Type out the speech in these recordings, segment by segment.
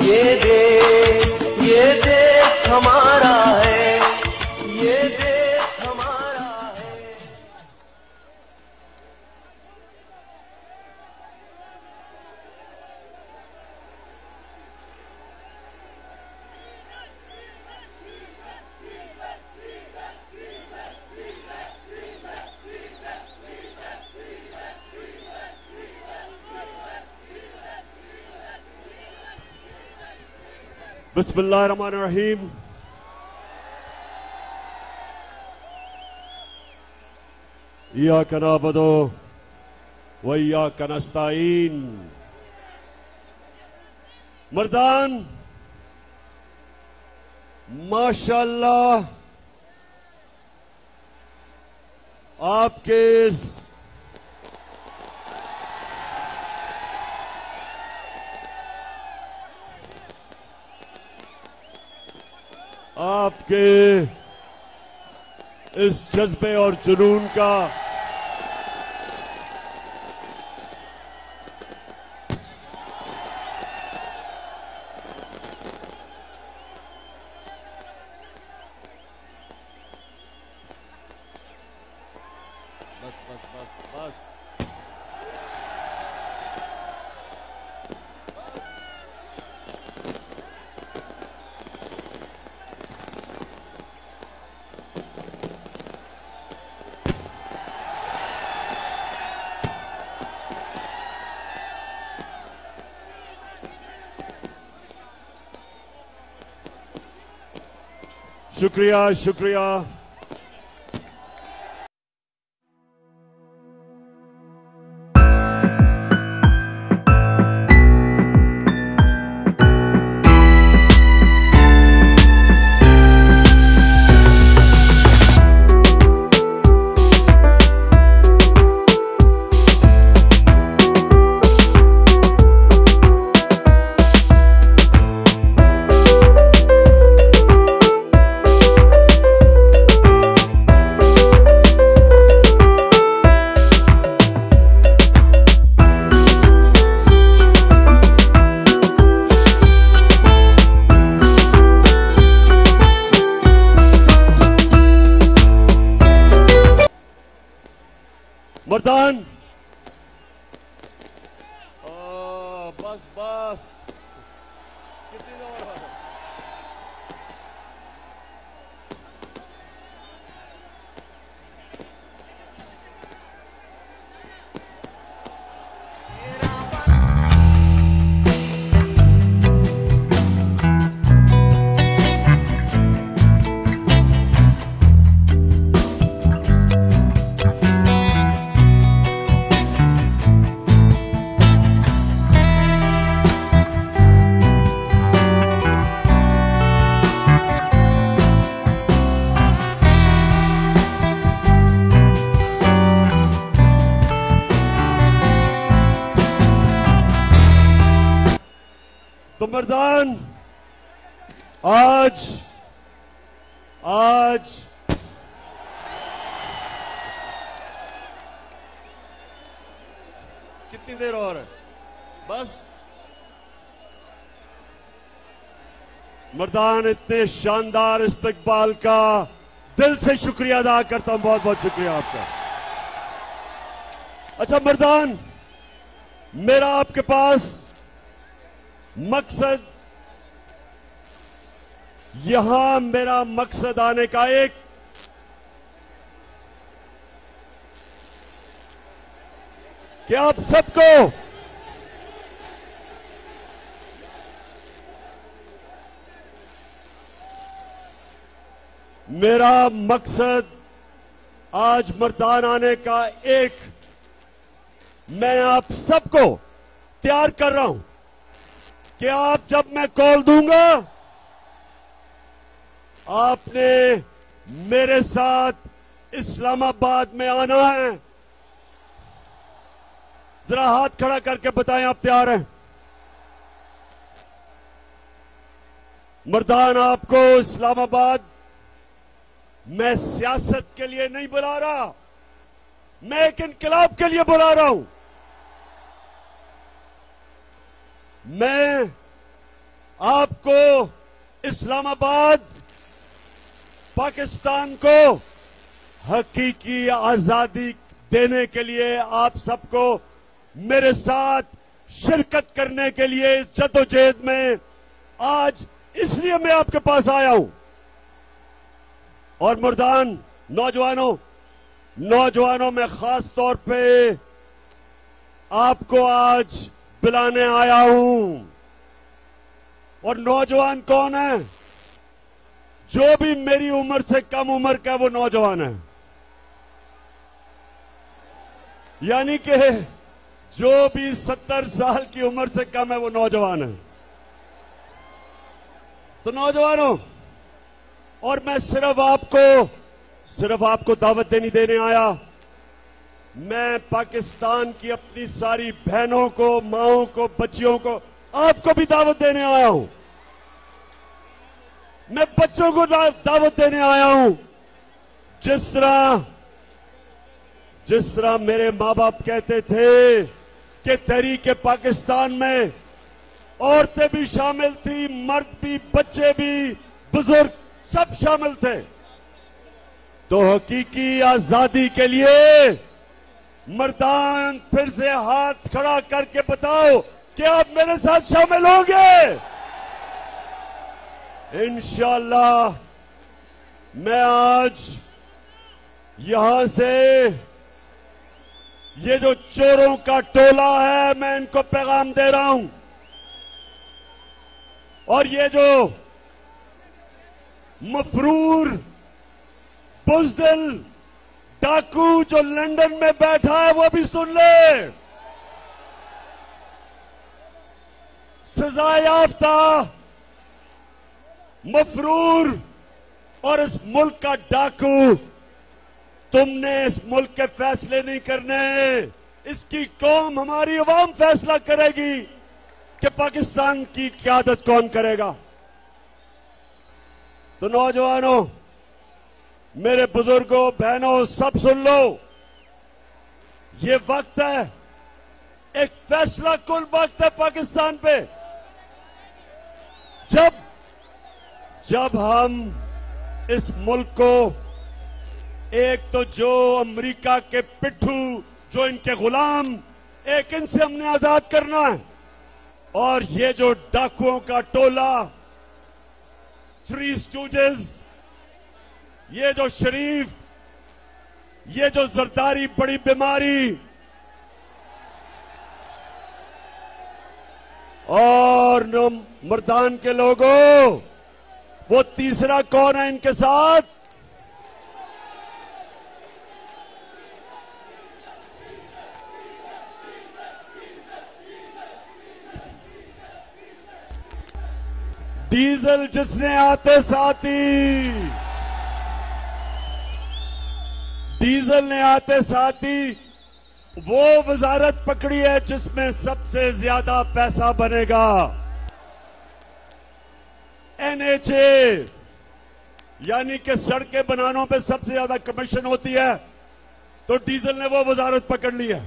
ये देश हमारा है, ये देश हमारा है। बिस्मिल्लाहिर्रहमानिर्रहीम। इय्याका नअबुदु व इय्याका नस्तईन। मर्दान, माशाअल्लाह आपके इस जज्बे और जुनून का बस शुक्रिया शुक्रिया। मर्दान, बस कितनी देर और तो मर्दान, आज कितनी देर और है? बस मर्दान, इतने शानदार इस्तकबाल का दिल से शुक्रिया अदा करता हूं। बहुत बहुत शुक्रिया आपका। अच्छा मर्दान, मेरा आपके पास मकसद, यहां मेरा मकसद आने का एक कि आप सबको मेरा मकसद आज मर्दान आने का एक, मैं आप सबको तैयार कर रहा हूं कि आप जब मैं कॉल दूंगा आपने मेरे साथ इस्लामाबाद में आना है। जरा हाथ खड़ा करके बताएं आप तैयार हैं? मर्दान, आपको इस्लामाबाद मैं सियासत के लिए नहीं बुला रहा, मैं एक इनकलाब के लिए बुला रहा हूं। मैं आपको इस्लामाबाद, पाकिस्तान को हकीकी आजादी देने के लिए आप सबको मेरे साथ शिरकत करने के लिए इस जद्दोजहद में आज इसलिए मैं आपके पास आया हूं। और मुर्दान नौजवानों में खास तौर पे आपको आज बुलाने आया हूं। और नौजवान कौन है? जो भी मेरी उम्र से कम उम्र का वो नौजवान है, यानी कि जो भी 70 साल की उम्र से कम है वो नौजवान है। तो नौजवानों, और मैं सिर्फ आपको दावत देने आया। मैं पाकिस्तान की अपनी सारी बहनों को, माओं को, बच्चियों को, आपको भी दावत देने आया हूं। मैं बच्चों को दावत देने आया हूं। जिस तरह मेरे मां बाप कहते थे कि तहरीक पाकिस्तान में औरतें भी शामिल थी, मर्द भी, बच्चे भी, बुजुर्ग सब शामिल थे। तो हकीकी आजादी के लिए मर्दान फिर से हाथ खड़ा करके बताओ कि आप मेरे साथ शामिल होंगे। इंशाअल्लाह मैं आज यहां से ये जो चोरों का टोला है, मैं इनको पैगाम दे रहा हूं। और ये जो मफरूर बुज़दिल डाकू जो लंदन में बैठा है वो भी सुन ले। सजा याफ्ता मफरूर और इस मुल्क का डाकू, तुमने इस मुल्क के फैसले नहीं करने। इसकी कौम, हमारी अवाम फैसला करेगी कि पाकिस्तान की क़यादत कौन करेगा। तो नौजवानों, मेरे बुजुर्गों, बहनों, सब सुन लो। ये वक्त है, एक फैसला कुन वक्त है पाकिस्तान पे। जब हम इस मुल्क को, एक तो जो अमेरिका के पिट्ठू, जो इनके गुलाम, एक इनसे हमने आजाद करना है। और ये जो डाकुओं का टोला, थ्री स्टूजेस, ये जो शरीफ, ये जो जरदारी बड़ी बीमारी, और मर्दान के लोगों, वो तीसरा कौन है इनके साथ? डीजल जिसने आते साथ ही, डीजल ने आते साथ ही वो वजारत पकड़ी है जिसमें सबसे ज्यादा पैसा बनेगा। एनएचए, यानी कि सड़कें बनाने पे सबसे ज्यादा कमीशन होती है, तो डीजल ने वो वजारत पकड़ ली है।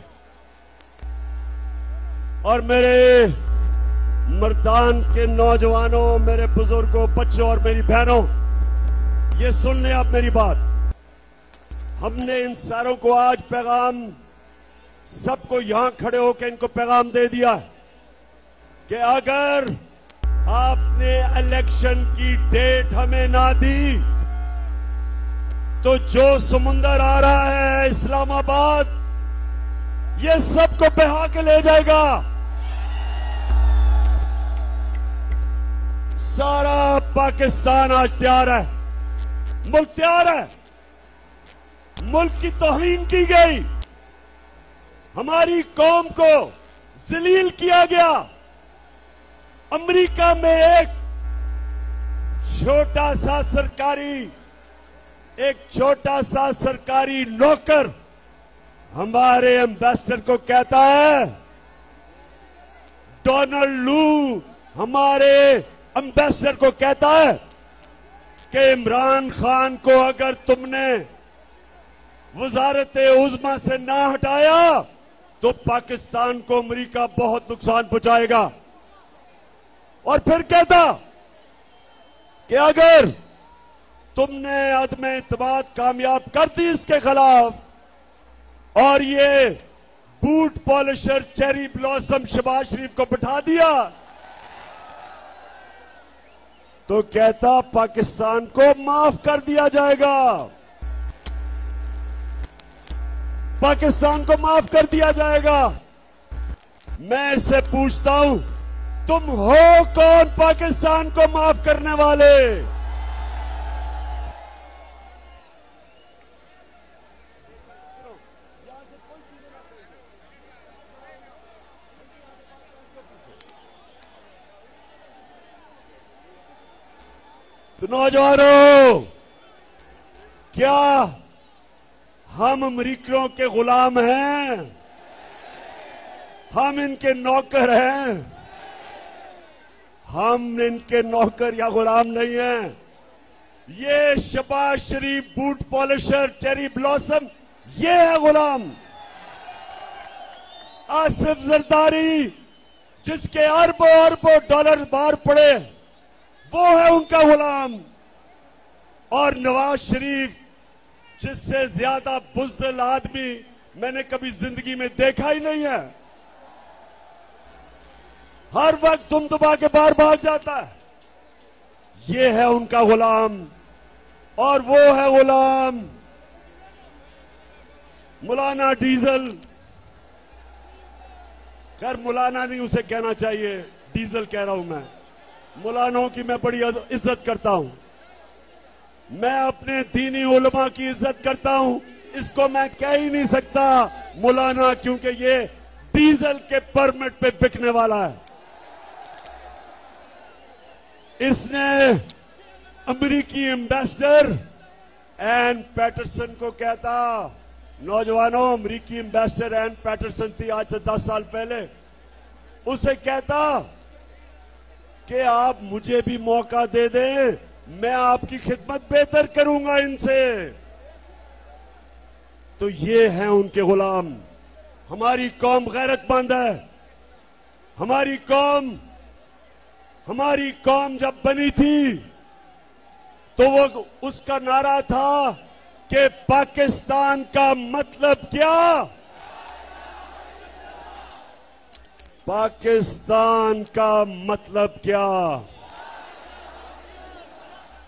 और मेरे मर्दान के नौजवानों, मेरे बुजुर्गों, बच्चों और मेरी बहनों, ये सुन लें आप मेरी बात। हमने इन सारों को आज पैगाम, सबको यहां खड़े होकर इनको पैगाम दे दिया कि अगर आपने इलेक्शन की डेट हमें ना दी तो जो समुंदर आ रहा है इस्लामाबाद, ये सबको बहा के ले जाएगा। सारा पाकिस्तान आज तैयार है, मुल्क तैयार है। मुल्क की तौहीन की गई, हमारी कौम को जलील किया गया। अमेरिका में एक छोटा सा सरकारी नौकर हमारे एम्बेसडर को कहता है, डोनाल्ड लू हमारे एम्बेसडर को कहता है कि इमरान खान को अगर तुमने वजारत उज़्मा से ना हटाया तो पाकिस्तान को अमेरिका बहुत नुकसान पहुंचाएगा। और फिर कहता कि अगर तुमने अदम इत्मीनान कामयाब कर दी इसके खिलाफ और ये boot polisher cherry blossom Shehbaz Sharif को बिठा दिया, तो कहता पाकिस्तान को माफ कर दिया जाएगा, पाकिस्तान को माफ कर दिया जाएगा। मैं इससे पूछता हूं, तुम हो कौन पाकिस्तान को माफ करने वाले? तो नौजवानों, क्या हम अमरीकियों के गुलाम हैं? हम इनके नौकर हैं? हम इनके नौकर या गुलाम नहीं हैं। ये शहबाज शरीफ बूट पॉलिशर चेरी ब्लॉसम ये है गुलाम। आसिफ जरदारी जिसके अरबों अरबों डॉलर बाहर पड़े वो है उनका गुलाम। और नवाज शरीफ जिससे ज्यादा बुज़दिल आदमी मैंने कभी जिंदगी में देखा ही नहीं है। हर वक्त दुम दुबा के बाहर भाग जाता है। ये है उनका गुलाम। और वो है गुलाम मौलाना डीजल। खैर मौलाना नहीं उसे कहना चाहिए, डीजल कह रहा हूं मैं। मौलानाओं की मैं बड़ी इज्जत करता हूं। मैं अपने दीनी उलमा की इज्जत करता हूं। इसको मैं कह ही नहीं सकता मौलाना, क्योंकि ये डीजल के परमिट पे बिकने वाला है। इसने अमेरिकी एम्बेसडर एन पैटरसन को कहता, नौजवानों, अमेरिकी एम्बेसडर एन पैटरसन थी आज से 10 साल पहले, उसे कहता कि आप मुझे भी मौका दे दें, मैं आपकी खिदमत बेहतर करूंगा इनसे। तो ये हैं उनके गुलाम। हमारी कौम गैरतमंद है। हमारी कौम जब बनी थी तो वो उसका नारा था कि पाकिस्तान का मतलब क्या? पाकिस्तान का मतलब क्या?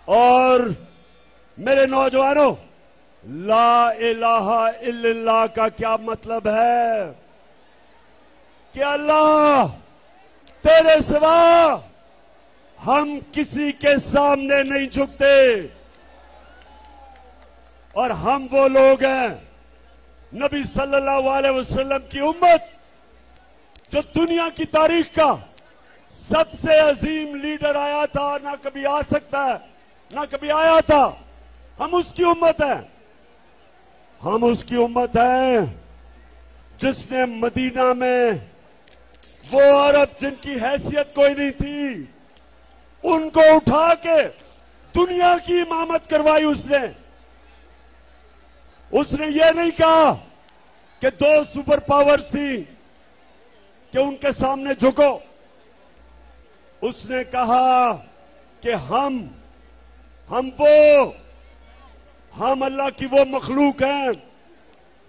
और मेरे नौजवानों, ला इलाहा इल्लल्लाह का क्या मतलब है? कि अल्लाह तेरे सिवा हम किसी के सामने नहीं झुकते। और हम वो लोग हैं, नबी सल्लल्लाहु अलैहि वसल्लम की उम्मत, जो दुनिया की तारीख का सबसे अजीम लीडर आया था, ना कभी आ सकता है, ना कभी आया था। हम उसकी उम्मत हैं। हम उसकी उम्मत हैं जिसने मदीना में वो अरब जिनकी हैसियत कोई नहीं थी, उनको उठा के दुनिया की इमामत करवाई। उसने ये नहीं कहा कि 2 सुपर पावर्स थी कि उनके सामने झुको। उसने कहा कि हम अल्लाह की वो मखलूक हैं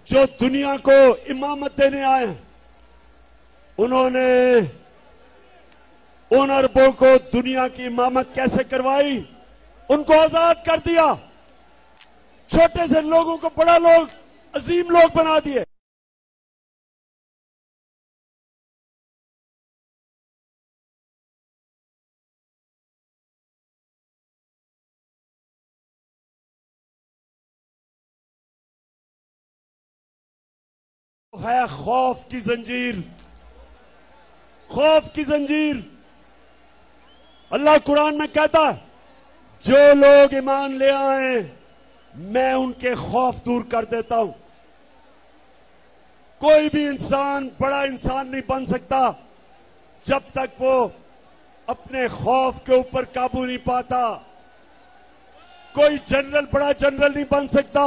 जो दुनिया को इमामत देने आए हैं। उन्होंने उन अरबों को दुनिया की इमामत कैसे करवाई? उनको आजाद कर दिया। छोटे से लोगों को बड़ा लोग, अजीम लोग बना दिए। है खौफ की जंजीर। खौफ की जंजीर। अल्लाह कुरान में कहता है, जो लोग ईमान ले आए मैं उनके खौफ दूर कर देता हूं। कोई भी इंसान बड़ा इंसान नहीं बन सकता जब तक वो अपने खौफ के ऊपर काबू नहीं पाता। कोई जनरल बड़ा जनरल नहीं बन सकता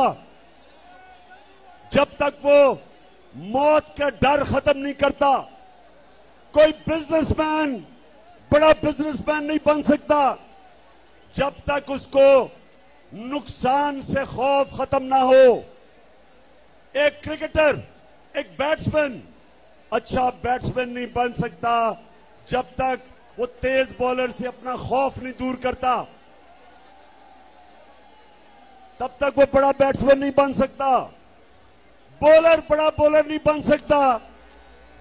जब तक वो मौत का डर खत्म नहीं करता। कोई बिजनेसमैन बड़ा बिजनेसमैन नहीं बन सकता जब तक उसको नुकसान से खौफ खत्म ना हो। एक क्रिकेटर, एक बैट्समैन अच्छा बैट्समैन नहीं बन सकता जब तक वो तेज बॉलर से अपना खौफ नहीं दूर करता। तब तक वो बड़ा बैट्समैन नहीं बन सकता। बॉलर बड़ा बॉलर नहीं बन सकता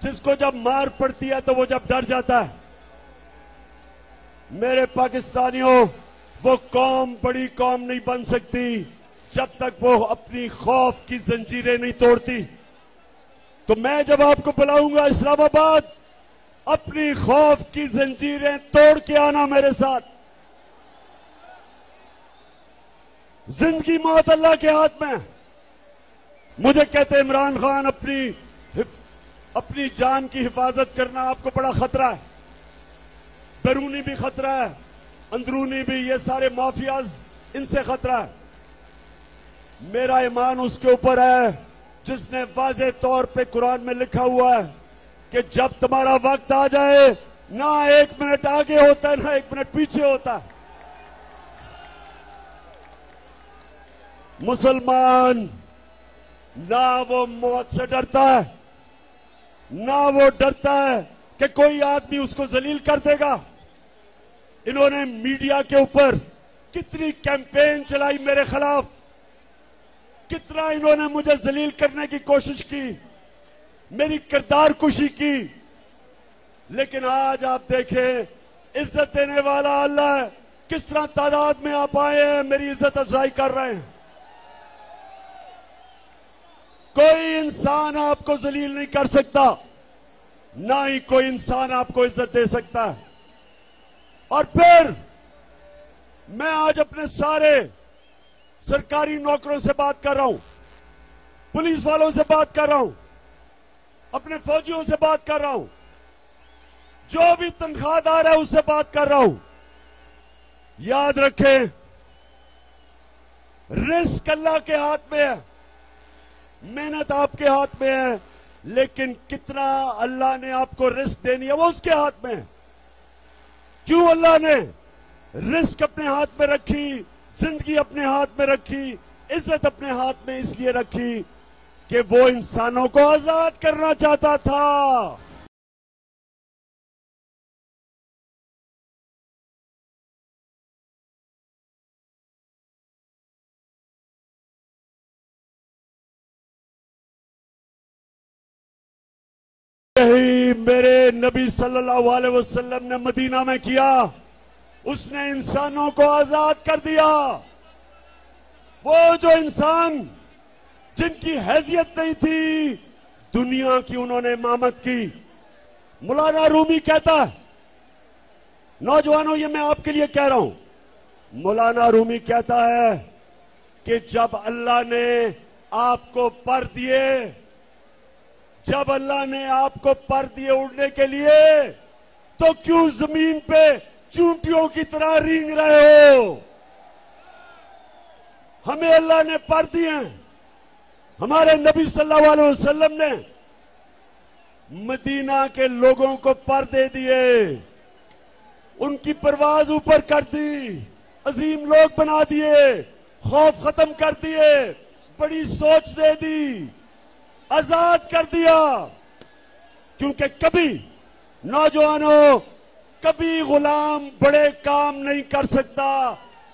जिसको जब मार पड़ती है तो वो जब डर जाता है। मेरे पाकिस्तानियों, वो कौम बड़ी कौम नहीं बन सकती जब तक वो अपनी खौफ की जंजीरें नहीं तोड़ती। तो मैं जब आपको बुलाऊंगा इस्लामाबाद, अपनी खौफ की जंजीरें तोड़ के आना मेरे साथ। जिंदगी मौत अल्लाह के हाथ में। मुझे कहते इमरान खान अपनी जान की हिफाजत करना आपको बड़ा खतरा है। बैरूनी भी खतरा है, अंदरूनी भी। ये सारे माफियाज, इनसे खतरा है। मेरा ईमान उसके ऊपर है जिसने वाज़ेह तौर पे कुरान में लिखा हुआ है कि जब तुम्हारा वक्त आ जाए, ना 1 मिनट आगे होता है ना 1 मिनट पीछे होता है। मुसलमान ना वो मौत से डरता है, ना वो डरता है कि कोई आदमी उसको जलील कर देगा। इन्होंने मीडिया के ऊपर कितनी कैंपेन चलाई मेरे खिलाफ, कितना इन्होंने मुझे जलील करने की कोशिश की, मेरी किरदार कुशी की। लेकिन आज आप देखें, इज्जत देने वाला अल्लाह है। किस तरह तादाद में आप आए हैं, मेरी इज्जत अफजाई कर रहे हैं। कोई इंसान आपको जलील नहीं कर सकता, ना ही कोई इंसान आपको इज्जत दे सकता है। और फिर मैं आज अपने सारे सरकारी नौकरों से बात कर रहा हूं, पुलिस वालों से बात कर रहा हूं, अपने फौजियों से बात कर रहा हूं, जो भी तनख्वाहदार है उससे बात कर रहा हूं। याद रखें, रिस्क अल्लाह के हाथ में है, मेहनत आपके हाथ में है, लेकिन कितना अल्लाह ने आपको रिस्क देनी है वो उसके हाथ में है। क्यों अल्लाह ने रिस्क अपने हाथ में रखी, जिंदगी अपने हाथ में रखी, इज्जत अपने हाथ में इसलिए रखी कि वो इंसानों को आजाद करना चाहता था। यही मेरे नबी सल्लल्लाहु अलैहि वसल्लम ने मदीना में किया। उसने इंसानों को आजाद कर दिया। वो जो इंसान जिनकी हैसियत नहीं थी, दुनिया की उन्होंने इमामत की। मौलाना रूमी कहता है, नौजवानों ये मैं आपके लिए कह रहा हूं, मौलाना रूमी कहता है कि जब अल्लाह ने आपको पर दिए, जब अल्लाह ने आपको पर दिए उड़ने के लिए, तो क्यों जमीन पे चूंटियों की तरह रेंग रहे हो? हमें अल्लाह ने पर दिए हैं। हमारे नबी सल्लल्लाहु अलैहि वसल्लम ने मदीना के लोगों को पर दे दिए, उनकी परवाज ऊपर कर दी, अजीम लोग बना दिए, खौफ खत्म कर दिए, बड़ी सोच दे दी, आजाद कर दिया। क्योंकि कभी नौजवानों, कभी गुलाम बड़े काम नहीं कर सकता,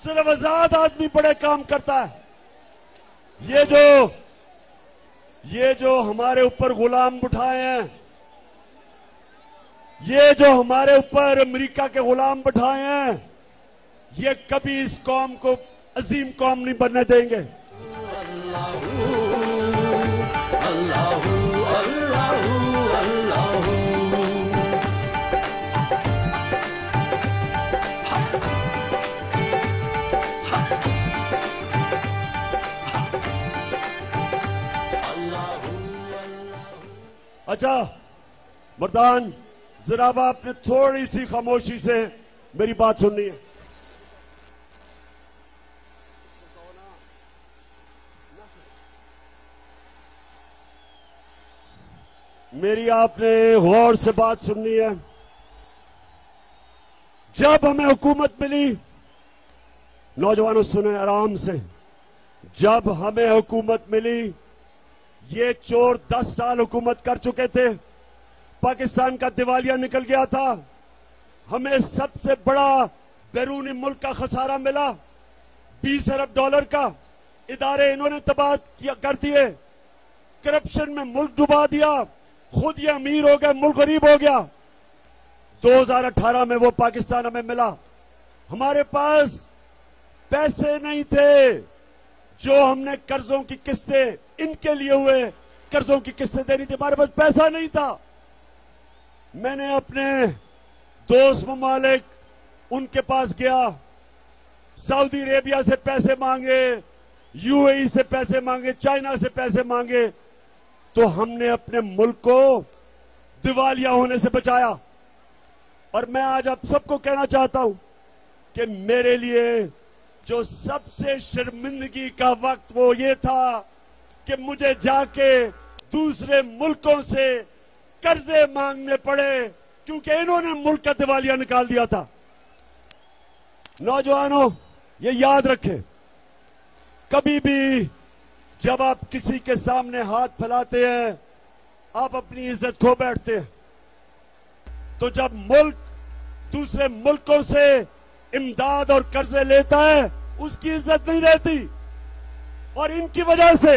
सिर्फ आजाद आदमी बड़े काम करता है। ये जो हमारे ऊपर गुलाम बिठाए हैं, ये जो हमारे ऊपर अमेरिका के गुलाम बिठाए हैं, ये कभी इस कौम को अजीम कौम नहीं बनने देंगे। अच्छा मर्दान, जरा आपने थोड़ी सी खामोशी से मेरी बात सुननी है। मेरी आपने गौर से बात सुननी है। जब हमें हुकूमत मिली, नौजवानों सुने आराम से, जब हमें हुकूमत मिली, ये चोर 10 साल हुकूमत कर चुके थे, पाकिस्तान का दिवालिया निकल गया था, हमें सबसे बड़ा बैरूनी मुल्क का खसारा मिला, 20 अरब डॉलर का। इदारे इन्होंने तबाह कर दिए, करप्शन में मुल्क डुबा दिया, खुद ये अमीर हो गए, मुल्क गरीब हो गया। 2018 में वो पाकिस्तान हमें मिला, हमारे पास पैसे नहीं थे जो हमने कर्जों की किस्तें, इनके लिए हुए कर्जों की किस्तें देनी थी, हमारे पास पैसा नहीं था। मैंने अपने दोस्त ममालिक उनके पास गया, सऊदी अरेबिया से पैसे मांगे, यूएई से पैसे मांगे, चाइना से पैसे मांगे, तो हमने अपने मुल्क को दिवालिया होने से बचाया। और मैं आज आप सबको कहना चाहता हूं कि मेरे लिए जो सबसे शर्मिंदगी का वक्त वो ये था कि मुझे जाके दूसरे मुल्कों से कर्जे मांगने पड़े, क्योंकि इन्होंने मुल्क का दिवालिया निकाल दिया था। नौजवानों, ये याद रखें, कभी भी जब आप किसी के सामने हाथ फैलाते हैं, आप अपनी इज्जत खो बैठते हैं। तो जब मुल्क दूसरे मुल्कों से इमदाद और कर्जे लेता है, उसकी इज्जत नहीं रहती। और इनकी वजह से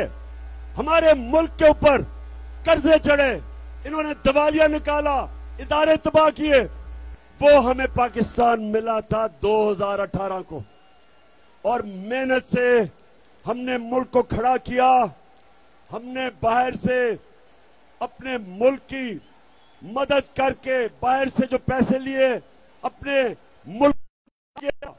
हमारे मुल्क के ऊपर कर्जे चढ़े, इन्होंने दिवालिया निकाला, इदारे तबाह किए। वो हमें पाकिस्तान मिला था 2018 को, और मेहनत से हमने मुल्क को खड़ा किया। हमने बाहर से अपने मुल्क की मदद करके, बाहर से जो पैसे लिए, अपने मुल्क किया।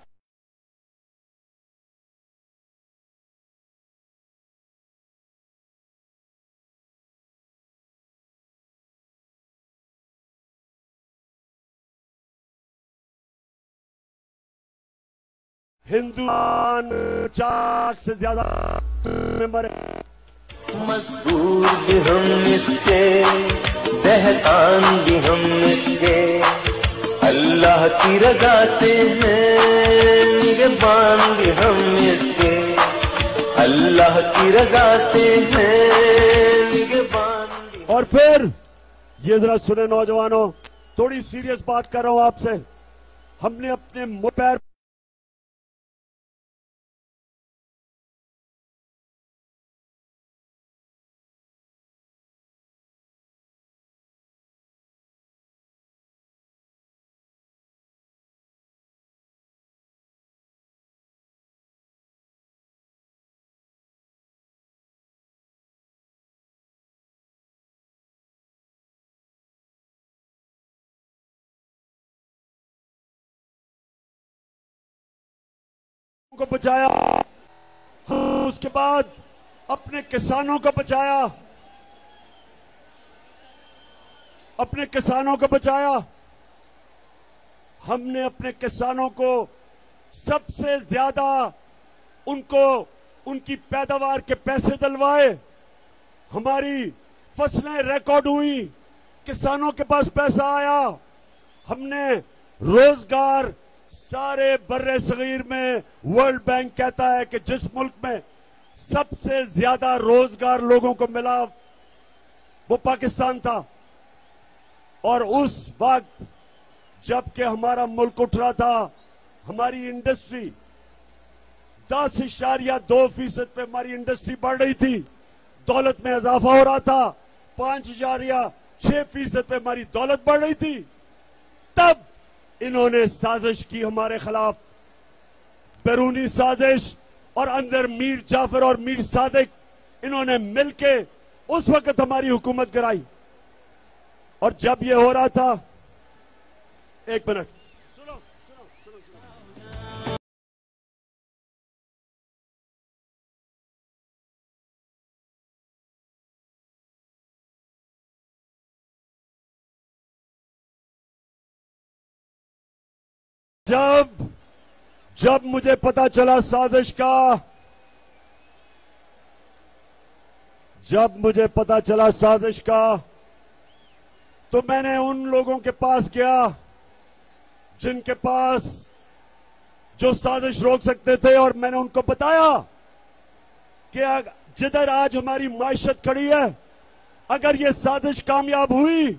हिंदुस्तान चाक से ज्यादा में मरे, मजबूर भी हम इसके, बहतान भी हम इसके, अल्लाह की रजा से हैं निगहबान भी हम इसके, अल्लाह की रजा से हैं निगहबान भी। और फिर ये जरा सुने नौजवानों, थोड़ी सीरियस बात कर रहा हूं आपसे। हमने अपने मुंह पैर को बचाया, उसके बाद अपने किसानों को बचाया, अपने किसानों को बचाया। हमने अपने किसानों को सबसे ज्यादा उनको उनकी पैदावार के पैसे दिलवाए, हमारी फसलें रिकॉर्ड हुई, किसानों के पास पैसा आया। हमने रोजगार सारे बर्रे सगीर में, वर्ल्ड बैंक कहता है कि जिस मुल्क में सबसे ज्यादा रोजगार लोगों को मिला वो पाकिस्तान था। और उस वक्त जबकि हमारा मुल्क उठ रहा था, हमारी इंडस्ट्री 10.2% पे हमारी इंडस्ट्री बढ़ रही थी, दौलत में इजाफा हो रहा था, 5.6% पे हमारी दौलत बढ़ रही थी। तब इन्होंने साजिश की हमारे खिलाफ, बैरूनी साजिश, और अंदर मीर जाफर और मीर सादिक इन्होंने मिलके उस वक्त हमारी हुकूमत गिराई। और जब ये हो रहा था, एक मिनट सुनो, जब मुझे पता चला साजिश का, जब मुझे पता चला साजिश का, तो मैंने उन लोगों के पास गया जिनके पास जो साजिश रोक सकते थे, और मैंने उनको बताया कि जिधर आज हमारी मायशत खड़ी है, अगर ये साजिश कामयाब हुई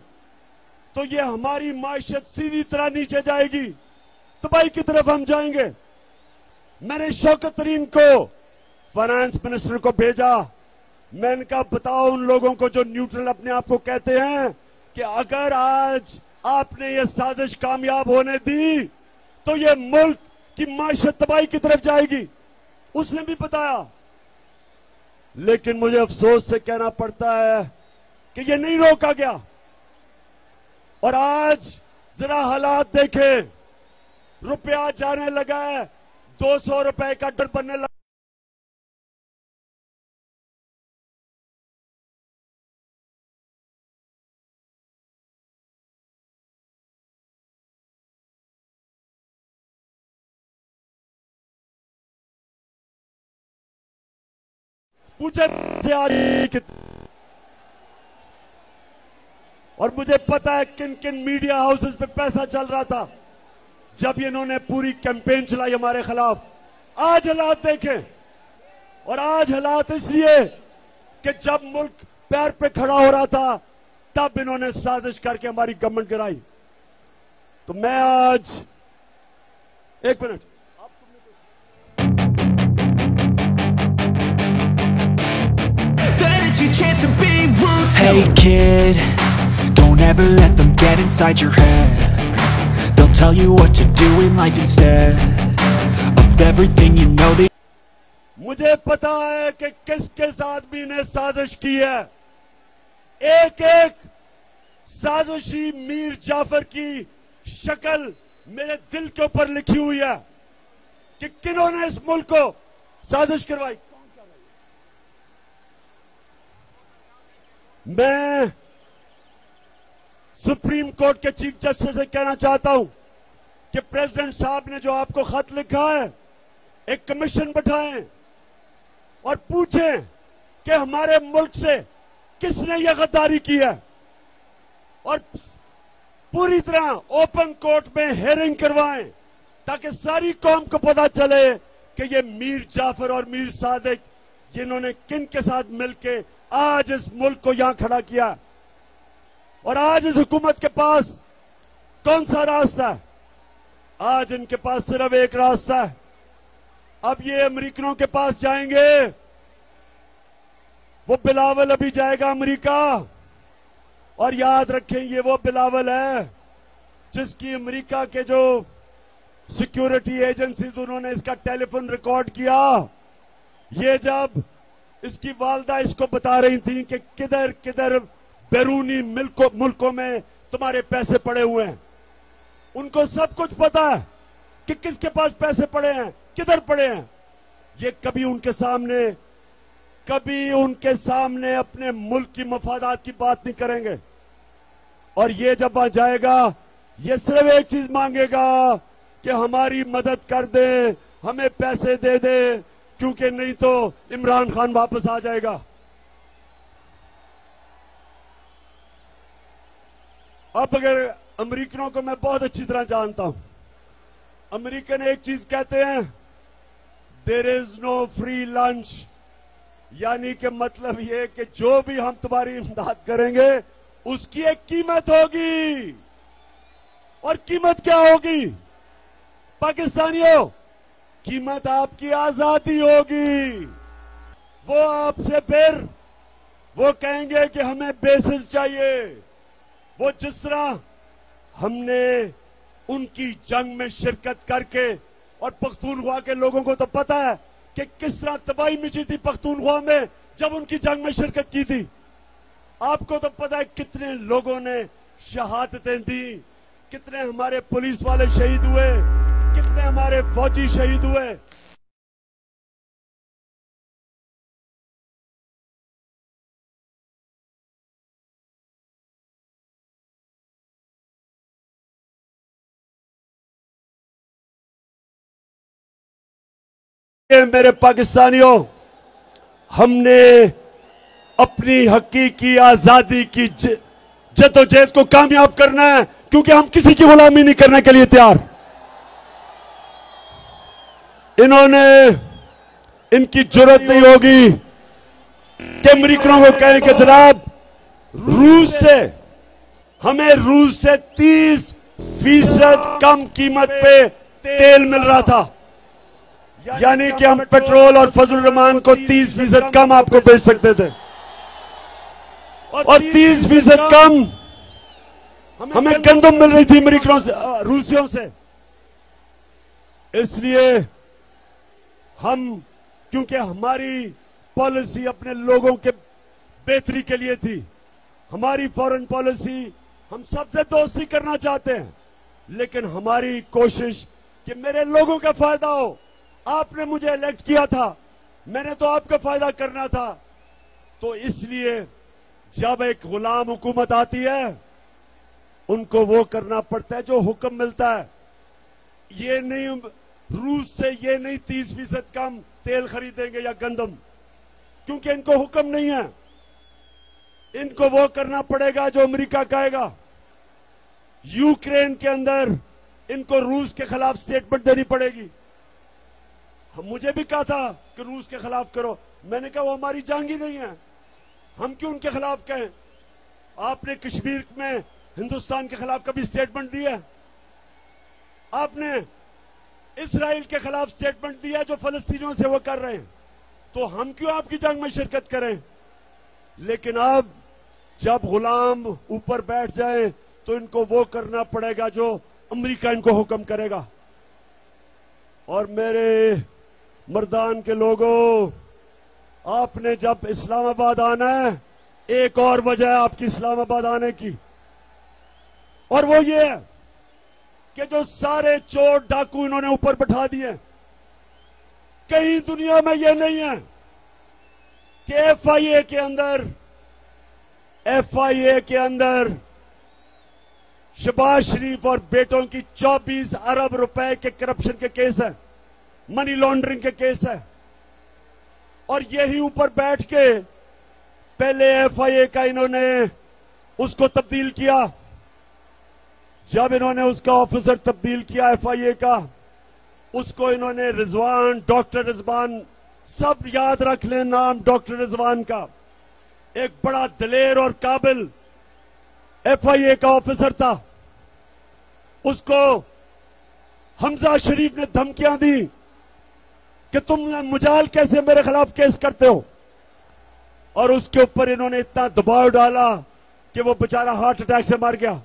तो ये हमारी मायशत सीधी तरह नीचे जाएगी, तबाही की तरफ हम जाएंगे। मैंने शौकत तरीन को, फाइनेंस मिनिस्टर को भेजा। मैंने कहा बताओ उन लोगों को जो न्यूट्रल अपने आप को कहते हैं कि अगर आज आपने ये साजिश कामयाब होने दी तो ये मुल्क की मायशत तबाही की तरफ जाएगी। उसने भी बताया, लेकिन मुझे अफसोस से कहना पड़ता है कि ये नहीं रोका गया। और आज जरा हालात देखें, रुपया जाने लगा है, 200 रुपए का डर बनने लगा। पूछे से आ रही कितनी, और मुझे पता है किन किन मीडिया हाउसेस पे पैसा चल रहा था जब इन्होंने पूरी कैंपेन चलाई हमारे खिलाफ। आज हालात देखें, और आज हालात इसलिए कि जब मुल्क पैर पे खड़ा हो रहा था तब इन्होंने साजिश करके हमारी गवर्नमेंट गिराई। तो मैं आज, एक minute, Hey kid, don't ever let them get inside your head. They'll tell you what to do in life instead of everything you know that. मुझे पता है कि किस किस आदमी ने साजिश की है। एक एक साजिशी मीर जाफर की शक्ल मेरे दिल के ऊपर लिखी हुई है कि किन्होंने इस मुल्क को साजिश करवाई। मैं सुप्रीम कोर्ट के चीफ जस्टिस से कहना चाहता हूं कि प्रेसिडेंट साहब ने जो आपको खत लिखा है, एक कमीशन बैठाएं और पूछें कि हमारे मुल्क से किसने यह गद्दारी की है, और पूरी तरह ओपन कोर्ट में हेयरिंग करवाएं ताकि सारी कौम को पता चले कि ये मीर जाफर और मीर सादिक जिन्होंने किन के साथ मिलकर आज इस मुल्क को यहां खड़ा किया। और आज इस हुकूमत के पास कौन सा रास्ता है? आज इनके पास सिर्फ एक रास्ता है। अब ये अमेरिकनों के पास जाएंगे, वो बिलावल अभी जाएगा अमेरिका, और याद रखें ये वो बिलावल है जिसकी अमेरिका के जो सिक्योरिटी एजेंसीज उन्होंने इसका टेलीफोन रिकॉर्ड किया। ये जब इसकी वालदा इसको बता रही थी कि किधर किधर बैरूनी मुल्कों में तुम्हारे पैसे पड़े हुए हैं, उनको सब कुछ पता है कि किसके पास पैसे पड़े हैं, किधर पड़े हैं। ये कभी उनके सामने अपने मुल्क की मफादात की बात नहीं करेंगे। और ये जब आ जाएगा, ये सिर्फ एक चीज मांगेगा कि हमारी मदद कर दे, हमें पैसे दे दे, क्योंकि नहीं तो इमरान खान वापस आ जाएगा। अब अगर अमेरिकनों को मैं बहुत अच्छी तरह जानता हूं, अमेरिकन एक चीज कहते हैं, there is no free lunch, यानी कि मतलब ये कि जो भी हम तुम्हारी इमदाद करेंगे उसकी एक कीमत होगी। और कीमत क्या होगी पाकिस्तानियों? कीमत आपकी आजादी होगी। वो आपसे फिर वो कहेंगे कि हमें बेसिस चाहिए। वो जिस तरह हमने उनकी जंग में शिरकत करके, और पख्तूनख्वा के लोगों को तो पता है कि किस तरह तबाही मची थी पख्तूनख्वा में जब उनकी जंग में शिरकत की थी। आपको तो पता है कितने लोगों ने शहादतें दी, कितने हमारे पुलिस वाले शहीद हुए, कितने हमारे फौजी शहीद हुए। मेरे पाकिस्तानियों, हमने अपनी हकीकी आजादी की जद्दोजहद को कामयाब करना है, क्योंकि हम किसी की गुलामी नहीं करने के लिए तैयार। इन्होंने इनकी जरूरत नहीं होगी कि अमेरिकनों को कहें कि जनाब हमें रूस से 30% कम कीमत पे तेल मिल रहा था, यानी कि हम पेट्रोल और फजल रहमान को 30% कम आपको बेच सकते थे और 30% कम हमें गंदम मिल रही थी अमेरिकनों से, रूसियों से। इसलिए हम, क्योंकि हमारी पॉलिसी अपने लोगों के बेहतरी के लिए थी, हमारी फॉरेन पॉलिसी, हम सबसे दोस्ती करना चाहते हैं, लेकिन हमारी कोशिश कि मेरे लोगों का फायदा हो। आपने मुझे इलेक्ट किया था, मैंने तो आपका फायदा करना था। तो इसलिए जब एक गुलाम हुकूमत आती है, उनको वो करना पड़ता है जो हुक्म मिलता है। ये नहीं, रूस से ये नहीं 30% कम तेल खरीदेंगे या गंदम, क्योंकि इनको हुक्म नहीं है। इनको वो करना पड़ेगा जो अमेरिका कहेगा। यूक्रेन के अंदर इनको रूस के खिलाफ स्टेटमेंट देनी पड़ेगी। मुझे भी कहा था कि रूस के खिलाफ करो, मैंने कहा वो हमारी जंग ही नहीं है, हम क्यों उनके खिलाफ कहें। आपने कश्मीर में हिंदुस्तान के खिलाफ कभी स्टेटमेंट दी है? आपने इसराइल के खिलाफ स्टेटमेंट दिया जो फलस्तीनियों से वो कर रहे हैं, तो हम क्यों आपकी जंग में शिरकत करें। लेकिन अब जब गुलाम ऊपर बैठ जाए तो इनको वो करना पड़ेगा जो अमेरिका इनको हुक्म करेगा। और मेरे मर्दान के लोगों, आपने जब इस्लामाबाद आना है, एक और वजह है आपकी इस्लामाबाद आने की, और वो ये है कि जो सारे चोर डाकू इन्होंने ऊपर बैठा दिए, कहीं दुनिया में ये नहीं है कि एफआईए के अंदर शहबाज शरीफ और बेटों की 24 अरब रुपए के करप्शन के केस है, मनी लॉन्ड्रिंग के केस है। और यही ऊपर बैठ के पहले एफआईए का इन्होंने उसको तब्दील किया। जब इन्होंने उसका ऑफिसर तब्दील किया एफआईए का, उसको इन्होंने रिजवान, डॉक्टर रिजवान, सब याद रख लें नाम डॉक्टर रिजवान का, एक बड़ा दिलेर और काबिल एफआईए का ऑफिसर था। उसको हमजा शरीफ ने धमकियां दी कि तुम मुजाल कैसे मेरे खिलाफ केस करते हो, और उसके ऊपर इन्होंने इतना दबाव डाला कि वो बेचारा हार्ट अटैक से मर गया।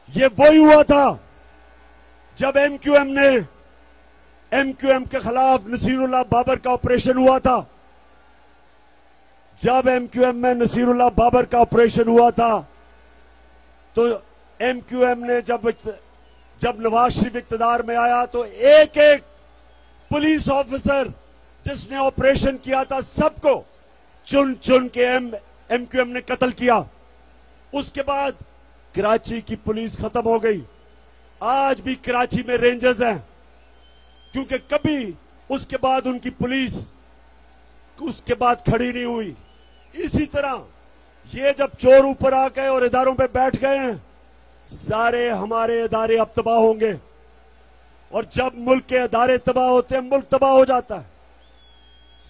ये वही हुआ था जब एमक्यूएम के खिलाफ नसीरुल्लाह बाबर का ऑपरेशन हुआ था। जब एमक्यूएम में नसीरुल्लाह बाबर का ऑपरेशन हुआ था, तो एमक्यूएम ने जब नवाज शरीफ इक्तदार में आया, तो एक एक पुलिस ऑफिसर जिसने ऑपरेशन किया था, सबको चुन चुन के एमक्यूएम ने कत्ल किया। उसके बाद कराची की पुलिस खत्म हो गई। आज भी कराची में रेंजर्स हैं, क्योंकि कभी उसके बाद उनकी पुलिस उसके बाद खड़ी नहीं हुई। इसी तरह ये जब चोर ऊपर आ गए और इदारों पे बैठ गए हैं, सारे हमारे इदारे अब तबाह होंगे। और जब मुल्क के इदारे तबाह होते हैं, मुल्क तबाह हो जाता है।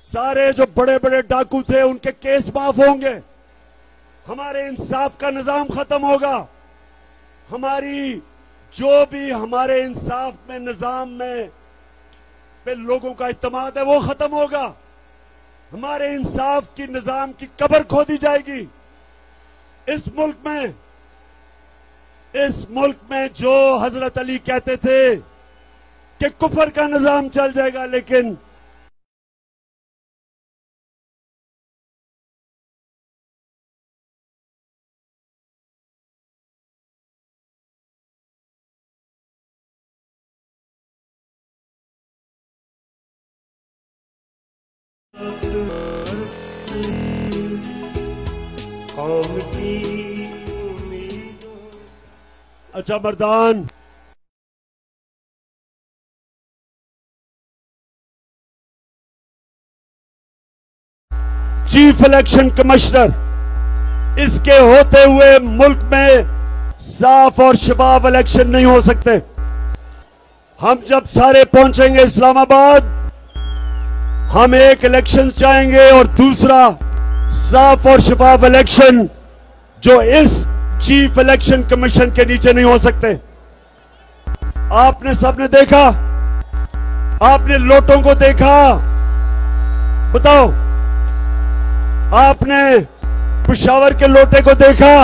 सारे जो बड़े बड़े डाकू थे उनके केस माफ होंगे, हमारे इंसाफ का निजाम खत्म होगा, हमारी जो भी हमारे इंसाफ में निजाम में पे लोगों का इत्मीनान है वो खत्म होगा, हमारे इंसाफ की निजाम की कब्र खोदी जाएगी। इस मुल्क में जो हजरत अली कहते थे कि कुफर का निजाम चल जाएगा, लेकिन अच्छा मर्दान, चीफ इलेक्शन कमिश्नर, इसके होते हुए मुल्क में साफ और शफाफ इलेक्शन नहीं हो सकते। हम जब सारे पहुंचेंगे इस्लामाबाद, हम एक इलेक्शन चाहेंगे और दूसरा साफ और शफाफ इलेक्शन जो इस चीफ इलेक्शन कमीशन के नीचे नहीं हो सकते। आपने सबने देखा, आपने लोटों को देखा, बताओ आपने पेशावर के लोटे को देखा,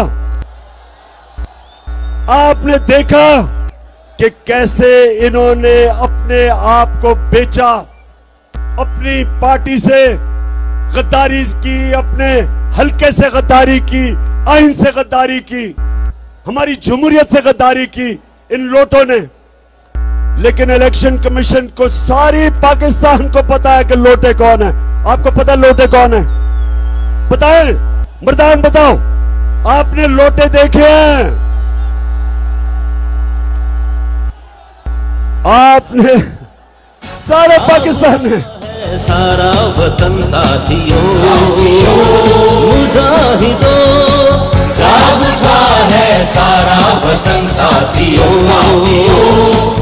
आपने देखा कि कैसे इन्होंने अपने आप को बेचा, अपनी पार्टी से गद्दारी की, अपने हल्के से गद्दारी की, आइन से गद्दारी की, हमारी जमहूरियत से गद्दारी की इन लोटों ने। लेकिन इलेक्शन कमीशन को सारी पाकिस्तान को पता है कि लोटे कौन है। आपको पता है लोटे कौन है? बताएं, मर्दान बताओ, आपने लोटे देखे हैं? आपने सारे पाकिस्तान में सारा वतन साथियों मुजाहिदों जाग उठा है, सारा वतन साथियों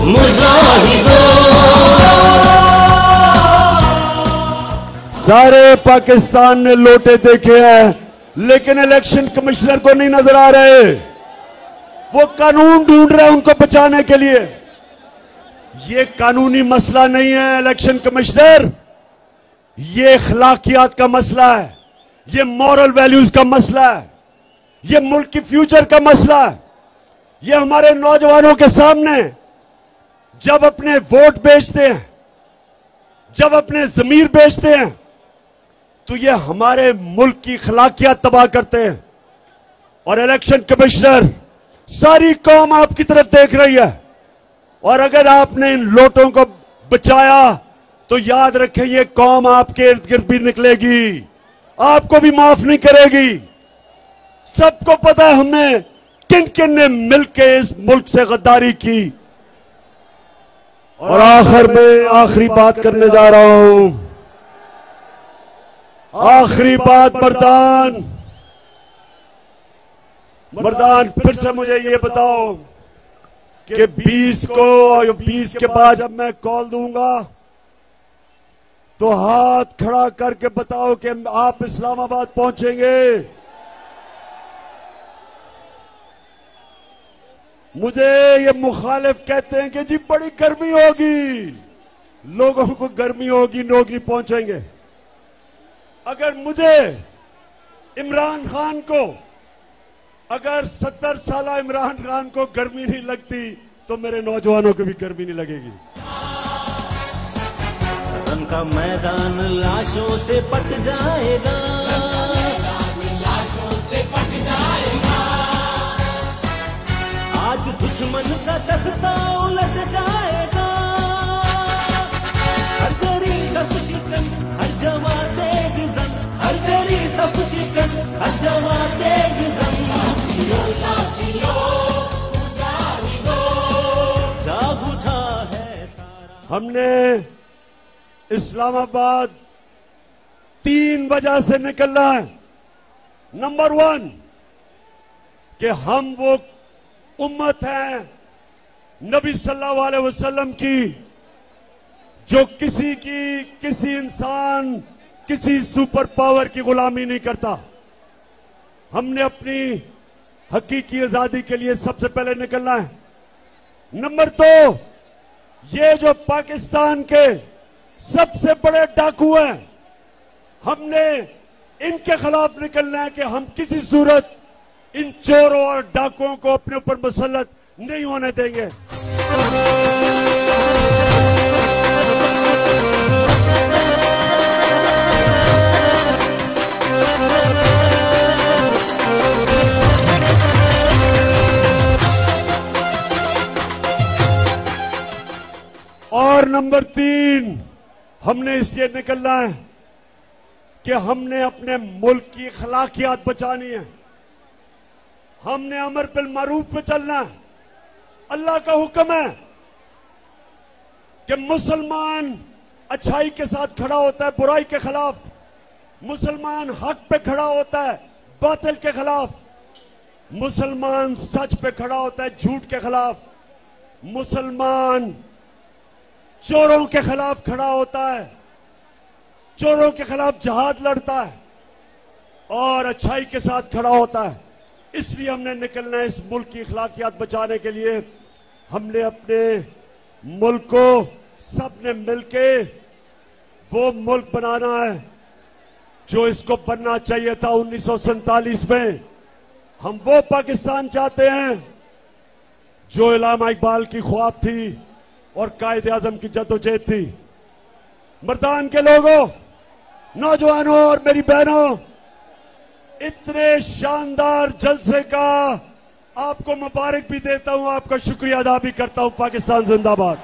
मुजाहिदों। सारे पाकिस्तान ने लोटे देखे हैं, लेकिन इलेक्शन कमिश्नर को नहीं नजर आ रहे। वो कानून ढूंढ रहे हैं उनको बचाने के लिए। ये कानूनी मसला नहीं है इलेक्शन कमिश्नर, ये अखलाकियात का मसला है, ये मॉरल वैल्यूज का मसला है, ये मुल्क की फ्यूचर का मसला है। ये हमारे नौजवानों के सामने जब अपने वोट बेचते हैं, जब अपने जमीर बेचते हैं, तो ये हमारे मुल्क की अखलाकियात तबाह करते हैं। और इलेक्शन कमिश्नर, सारी कौम आपकी तरफ देख रही है, और अगर आपने इन लोटों को बचाया तो याद रखें ये कौम आपके इर्द गिर्द भी निकलेगी, आपको भी माफ नहीं करेगी। सबको पता है हमने किन किन ने मिलकर इस मुल्क से गद्दारी की। और आखिर में आखिरी बात करने जा रहा हूं, आखिरी बात। मर्दान फिर से मुझे ये बताओ कि 20 को और 20 के बाद जब मैं कॉल दूंगा तो हाथ खड़ा करके बताओ कि आप इस्लामाबाद पहुंचेंगे। मुझे ये मुखालिफ कहते हैं कि जी बड़ी गर्मी होगी, लोगों को गर्मी होगी, लोग नहीं पहुंचेंगे। अगर मुझे इमरान खान को, अगर 70 साल इमरान खान को गर्मी नहीं लगती तो मेरे नौजवानों को भी गर्मी नहीं लगेगी। वतन का मैदान लाशों से पट जाएगा, लाशों से पट जाएगा। आज दुश्मन का तख्ता उलट जाएगा। हर जरी सब शिकन, हर जवा तेग जन, हर जरी सब शिकन, हर जवा तेग जन। जाग उठा है सारा। हमने इस्लामाबाद 3 वजह से निकलना है। नंबर 1 कि हम वो उम्मत हैं नबी सल्लल्लाहु अलैहि वसल्लम की जो किसी इंसान, किसी सुपर पावर की गुलामी नहीं करता। हमने अपनी हकीकी आजादी के लिए सबसे पहले निकलना है। नंबर 2, ये जो पाकिस्तान के सबसे बड़े डाकू हैं, हमने इनके खिलाफ निकलना है कि हम किसी सूरत इन चोरों और डाकुओं को अपने ऊपर मुसल्लत नहीं होने देंगे। और नंबर 3, हमने इसलिए निकलना है कि हमने अपने मुल्क की अखलाकियात बचानी है। हमने अमर बिल मारूफ पे चलना है। अल्लाह का हुक्म है कि मुसलमान अच्छाई के साथ खड़ा होता है बुराई के खिलाफ, मुसलमान हक पे खड़ा होता है बातिल के खिलाफ, मुसलमान सच पे खड़ा होता है झूठ के खिलाफ, मुसलमान चोरों के खिलाफ खड़ा होता है। चोरों के खिलाफ जहाद लड़ता है और अच्छाई के साथ खड़ा होता है। इसलिए हमने निकलना है इस मुल्क की अखलाकियात बचाने के लिए। हमने अपने मुल्क को सबने मिलके वो मुल्क बनाना है जो इसको बनना चाहिए था 1947 में। हम वो पाकिस्तान चाहते हैं जो इलामा इकबाल की ख्वाब थी और कायदे आजम की जद्दोजहद थी। मर्दान के लोगों, नौजवानों और मेरी बहनों, इतने शानदार जलसे का आपको मुबारक भी देता हूं, आपका शुक्रिया अदा भी करता हूं। पाकिस्तान जिंदाबाद।